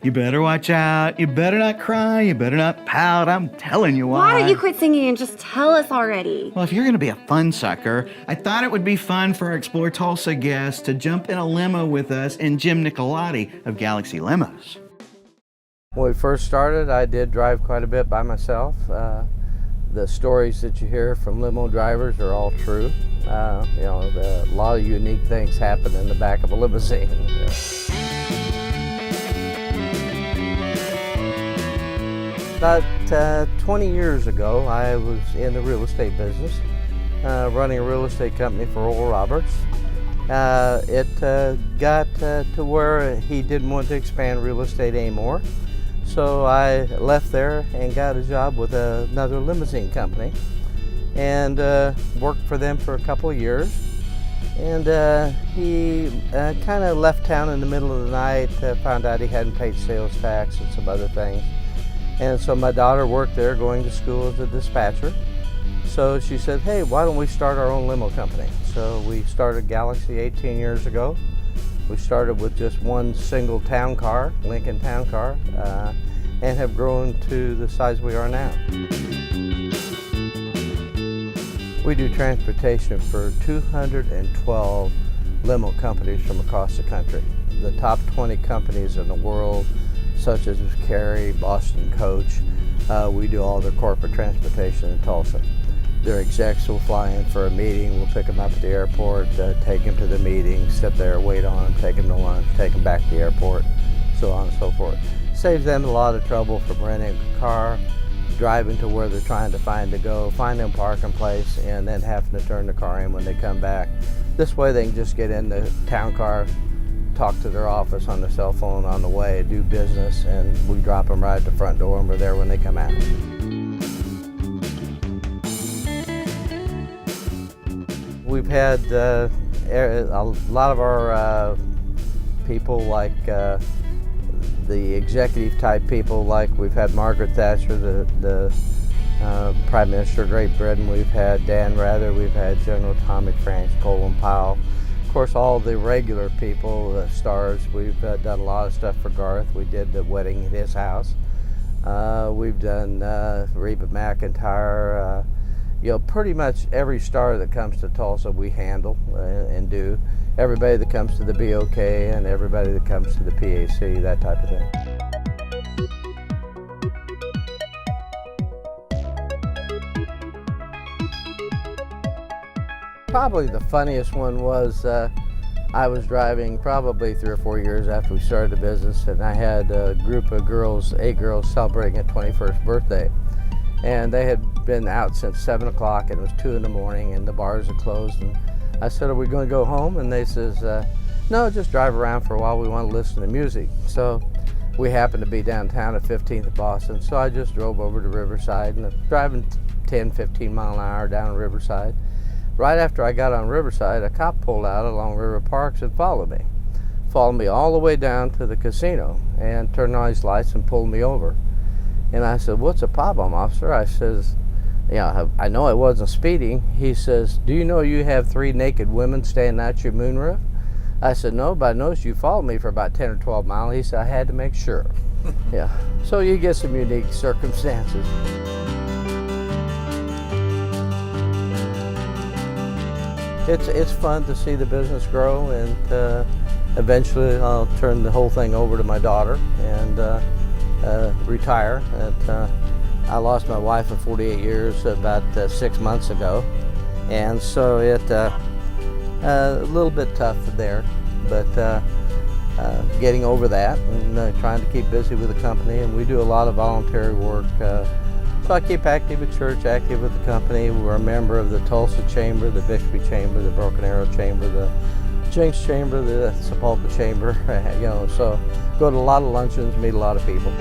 You better watch out. You better not cry. You better not pout. I'm telling you why. Why don't you quit singing and just tell us already? Well, if you're going to be a fun sucker, I thought it would be fun for our Explore Tulsa guests to jump in a limo with us and Jim Nicolotti of Galaxy Limos. When we first started, I did drive quite a bit by myself. The stories that you hear from limo drivers are all true. A lot of unique things happen in the back of a limousine. About 20 years ago, I was in the real estate business, running a real estate company for Oral Roberts. It got to where he didn't want to expand real estate anymore. So I left there and got a job with another limousine company and worked for them for a couple of years. And he kind of left town in the middle of the night, found out he hadn't paid sales tax and some other things. And so my daughter worked there going to school as a dispatcher. So she said, hey, why don't we start our own limo company? So we started Galaxy 18 years ago. We started with just one single town car, Lincoln town car, and have grown to the size we are now. We do transportation for 212 limo companies from across the country. The top 20 companies in the world, such as Carey, Boston Coach, we do all their corporate transportation in Tulsa. Their execs will fly in for a meeting, we'll pick them up at the airport, take them to the meeting, sit there, wait on them, take them to lunch, take them back to the airport, so on and so forth. Saves them a lot of trouble from renting a car, driving to where they're trying to find them parking place, and then having to turn the car in when they come back. This way they can just get in the town car, talk to their office on their cell phone on the way, do business, and we drop them right at the front door and we're there when they come out. We've had a lot of our people, like the executive type people, like we've had Margaret Thatcher, the Prime Minister of Great Britain, we've had Dan Rather, we've had General Tommy Franks, Colin Powell. Of course, all the regular people, the stars. We've done a lot of stuff for Garth. We did the wedding at his house. We've done Reba McEntire. Pretty much every star that comes to Tulsa we handle and do. Everybody that comes to the BOK and everybody that comes to the PAC, that type of thing. Probably the funniest one was I was driving probably 3 or 4 years after we started the business, and I had a group of girls, 8 girls, celebrating a 21st birthday. And they had been out since 7 o'clock, and it was 2 in the morning, and the bars are closed. And I said, are we going to go home? And they says, no, just drive around for a while. We want to listen to music. So we happened to be downtown at 15th and Boston, so I just drove over to Riverside, and I was driving 10, 15 mile an hour down Riverside. Right after I got on Riverside, a cop pulled out along River Parks and followed me all the way down to the casino and turned on his lights and pulled me over. And I said, what's the problem, officer? I says, yeah, I know I wasn't speeding. He says, do you know you have 3 naked women standing out your moonroof? I said, no, but I noticed you followed me for about 10 or 12 miles. He said, I had to make sure. Yeah, so you get some unique circumstances. It's fun to see the business grow, and eventually I'll turn the whole thing over to my daughter and retire. I lost my wife of 48 years about 6 months ago, and so it a little bit tough there, but getting over that and trying to keep busy with the company, and we do a lot of voluntary work. So I keep active at church, active with the company. We're a member of the Tulsa Chamber, the Bixby Chamber, the Broken Arrow Chamber, the Jinx Chamber, the Sepulpa Chamber, so go to a lot of luncheons, meet a lot of people.